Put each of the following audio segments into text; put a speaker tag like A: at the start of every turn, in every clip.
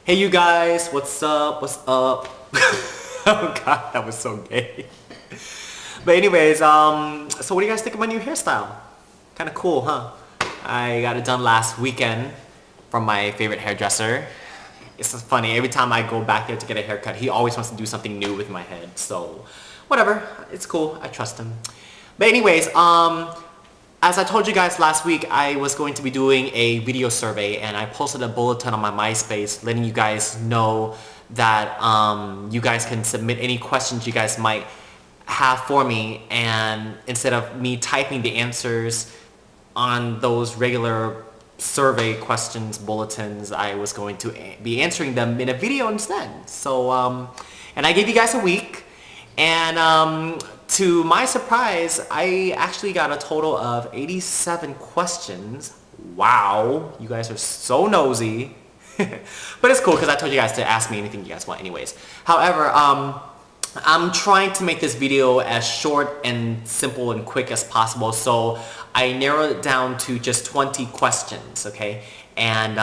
A: Hey you guys, what's up? What's up? Oh god, that was so gay. But anyways, so what do you guys think of my new hairstyle? Kind of cool, huh? I got it done last weekend from my favorite hairdresser. It's just funny, every time I go back there to get a haircut, he always wants to do something new with my head. So, whatever, it's cool, I trust him. But anyways, as I told you guys last week, I was going to be doing a video survey and I posted a bulletin on my MySpace letting you guys know that you guys can submit any questions you guys might have for me, and instead of me typing the answers on those regular survey questions bulletins, I was going to be answering them in a video instead. So, and I gave you guys a week, and to my surprise, I actually got a total of 87 questions. Wow, you guys are so nosy. But it's cool because I told you guys to ask me anything you guys want anyways. However, I'm trying to make this video as short and simple and quick as possible, so I narrowed it down to just 20 questions, okay? And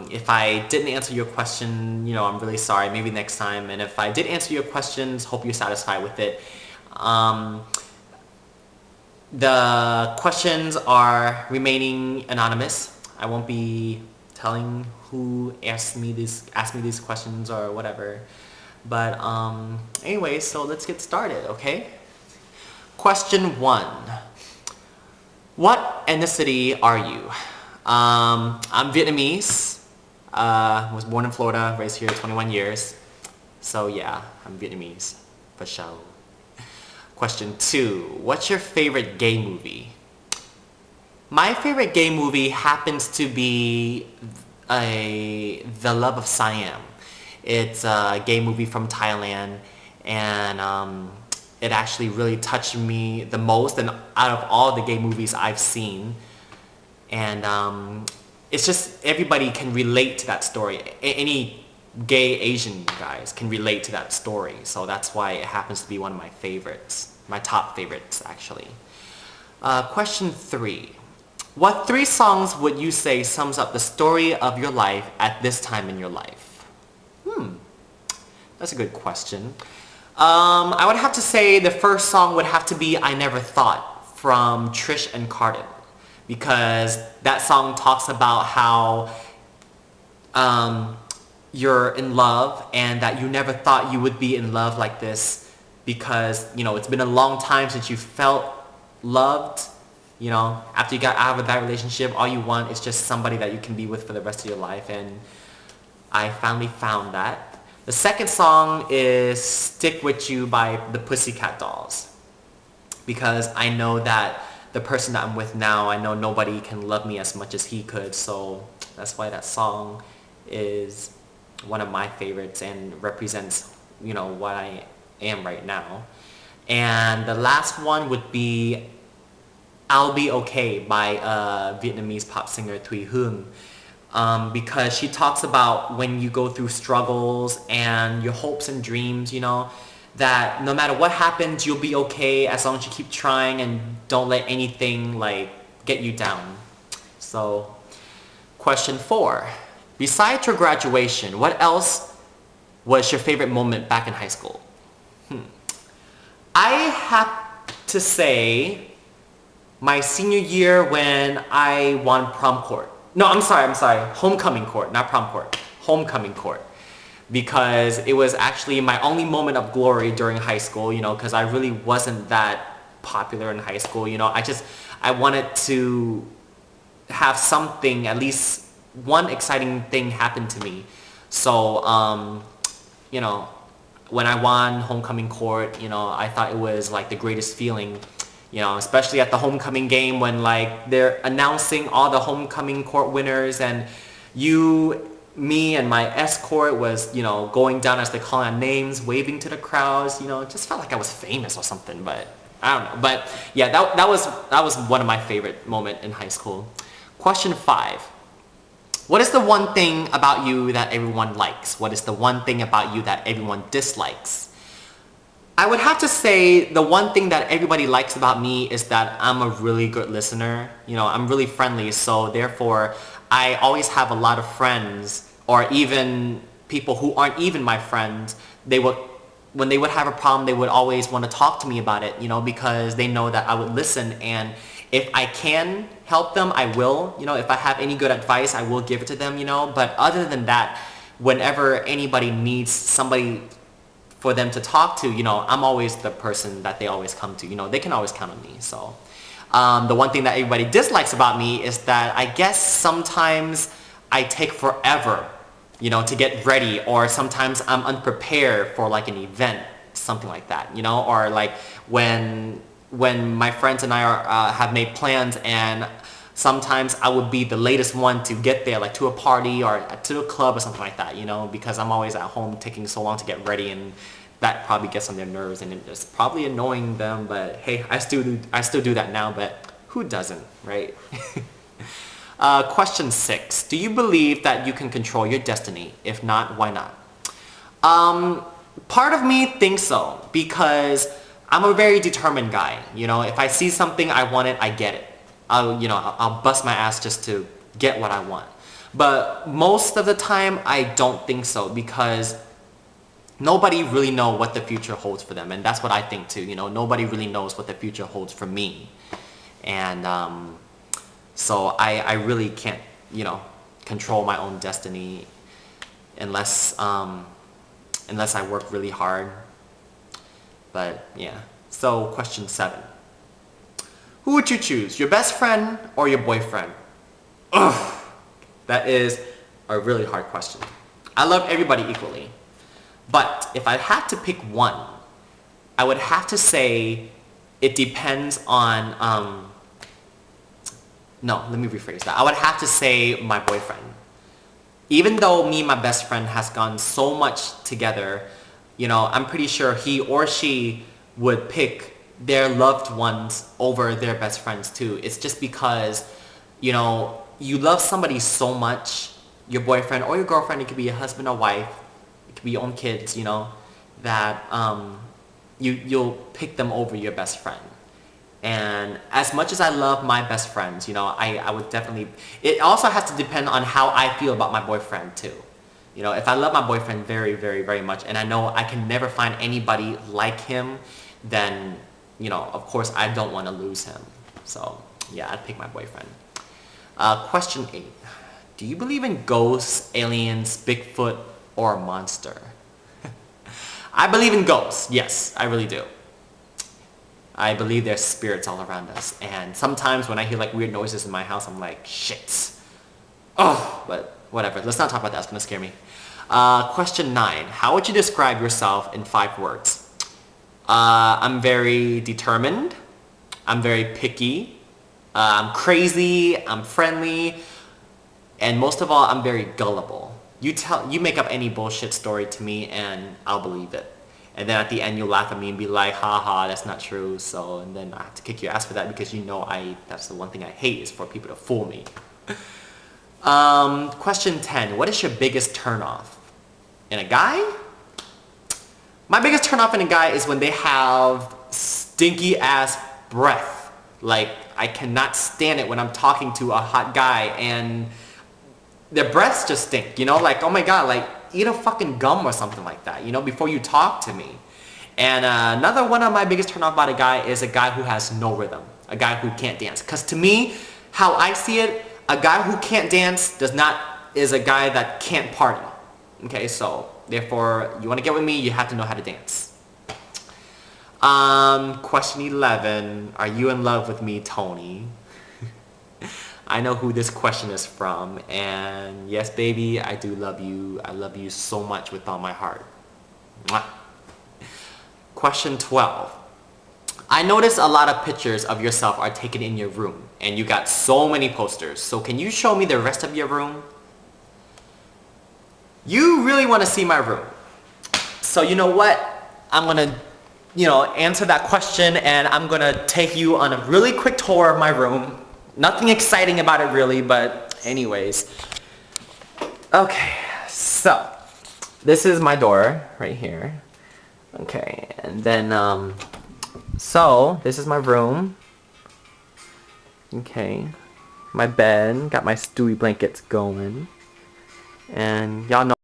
A: if I didn't answer your question, you know, I'm really sorry, maybe next time. And if I did answer your questions, hope you're satisfied with it. The questions are remaining anonymous. I won't be telling who asked me these questions or whatever. But anyway, so let's get started, okay? Question 1. What ethnicity are you? I'm Vietnamese. Was born in Florida, raised here 21 years. So yeah, I'm Vietnamese, for sure. Question 2. What's your favorite gay movie? My favorite gay movie happens to be The Love of Siam. It's a gay movie from Thailand, and it actually really touched me the most and out of all the gay movies I've seen. And it's just everybody can relate to that story. Any gay Asian guys can relate to that story, so that's why it happens to be one of my favorites, my top favorites actually. Question 3. What 3 songs would you say sums up the story of your life at this time in your life? That's a good question. I would have to say the first song would have to be I Never Thought from Trish and Carden, because that song talks about how you're in love and that you never thought you would be in love like this, because, you know, it's been a long time since you felt loved. You know, after you got out of that relationship, all you want is just somebody that you can be with for the rest of your life, and I finally found that. The second song is Stick With You by the Pussycat Dolls, because I know that the person that I'm with now, I know nobody can love me as much as he could, so that's why that song is one of my favorites and represents, you know, what I am right now. And the last one would be I'll Be Okay by Vietnamese pop singer Thuy Hương. Because she talks about when you go through struggles and your hopes and dreams, you know, that no matter what happens, you'll be okay as long as you keep trying and don't let anything like get you down. So, question 4. Besides your graduation, what else was your favorite moment back in high school? I have to say my senior year when I won prom court. No, I'm sorry, homecoming court, not prom court, homecoming court. Because it was actually my only moment of glory during high school, you know, because I really wasn't that popular in high school, you know. I wanted to have something, at least one exciting thing happen to me. So, you know, when I won homecoming court, you know, I thought it was like the greatest feeling. You know, especially at the homecoming game when like they're announcing all the homecoming court winners, and me and my escort was, you know, going down as they call out names, waving to the crowds, you know, it just felt like I was famous or something, but I don't know. But yeah, that was one of my favorite moments in high school. Question 5. What is the one thing about you that everyone likes? What is the one thing about you that everyone dislikes? I would have to say the one thing that everybody likes about me is that I'm a really good listener. You know, I'm really friendly, so therefore I always have a lot of friends, or even people who aren't even my friends, when they would have a problem, they would always want to talk to me about it, you know, because they know that I would listen, and if I can help them, I will, you know, if I have any good advice, I will give it to them, you know, but other than that, whenever anybody needs somebody for them to talk to, you know, I'm always the person that they always come to, you know, they can always count on me. So the one thing that everybody dislikes about me is that I guess sometimes I take forever, you know, to get ready, or sometimes I'm unprepared for like an event, something like that, you know, or like when my friends and I are have made plans, and sometimes I would be the latest one to get there, like to a party or to a club or something like that, you know, because I'm always at home taking so long to get ready, and that probably gets on their nerves, and it's probably annoying them, but hey, I still do that now, but who doesn't, right? Question 6. Do you believe that you can control your destiny? If not, why not? Part of me thinks so, because I'm a very determined guy. You know, if I see something, I want it, I get it. I'll bust my ass just to get what I want. But most of the time, I don't think so, because nobody really knows what the future holds for them, and that's what I think too. You know, nobody really knows what the future holds for me, and so I really can't, you know, control my own destiny unless I work really hard. But yeah. So question 7. Who would you choose? Your best friend or your boyfriend? Ugh. That is a really hard question. I love everybody equally. But if I had to pick one, I would have to say it depends on no, let me rephrase that. I would have to say my boyfriend. Even though me and my best friend has gone so much together, you know, I'm pretty sure he or she would pick their loved ones over their best friends too. It's just because, you know, you love somebody so much, your boyfriend or your girlfriend, it could be your husband or wife, it could be your own kids, you know, that you'll pick them over your best friend. And as much as I love my best friends, you know, I would definitely, it also has to depend on how I feel about my boyfriend too. You know, if I love my boyfriend very, very, very much, and I know I can never find anybody like him, then, you know, of course I don't want to lose him. So yeah, I'd pick my boyfriend. Question 8. Do you believe in ghosts, aliens, Bigfoot, or a monster? I believe in ghosts. Yes, I really do. I believe there's spirits all around us, and sometimes when I hear like weird noises in my house, I'm like, shit. Oh, but whatever. Let's not talk about that. It's gonna scare me. Question 9. How would you describe yourself in 5 words? I'm very determined. I'm very picky. I'm crazy. I'm friendly. And most of all, I'm very gullible. You make up any bullshit story to me and I'll believe it. And then at the end you'll laugh at me and be like, haha, that's not true. So, and then I have to kick your ass for that, because you know that's the one thing I hate, is for people to fool me. Question 10. What is your biggest turnoff in a guy? My biggest turnoff in a guy is when they have stinky ass breath. Like, I cannot stand it when I'm talking to a hot guy and their breaths just stink, you know? Like, oh my god, like, eat a fucking gum or something like that, you know, before you talk to me. And another one of my biggest turnoff about a guy is a guy who has no rhythm. A guy who can't dance. Because to me, how I see it, a guy who can't dance is a guy that can't party. Okay, so therefore, you want to get with me, you have to know how to dance. Question 11. Are you in love with me, Tony? I know who this question is from, and yes, baby, I do love you. I love you so much with all my heart. Mwah. Question 12. I notice a lot of pictures of yourself are taken in your room, and you got so many posters. So can you show me the rest of your room? You really want to see my room. So you know what? I'm going to, you know, answer that question, and I'm going to take you on a really quick tour of my room. Nothing exciting about it really, but anyways. Okay, so this is my door right here. Okay, and then so this is my room. Okay, my bed, got my Stewie blankets going, and y'all know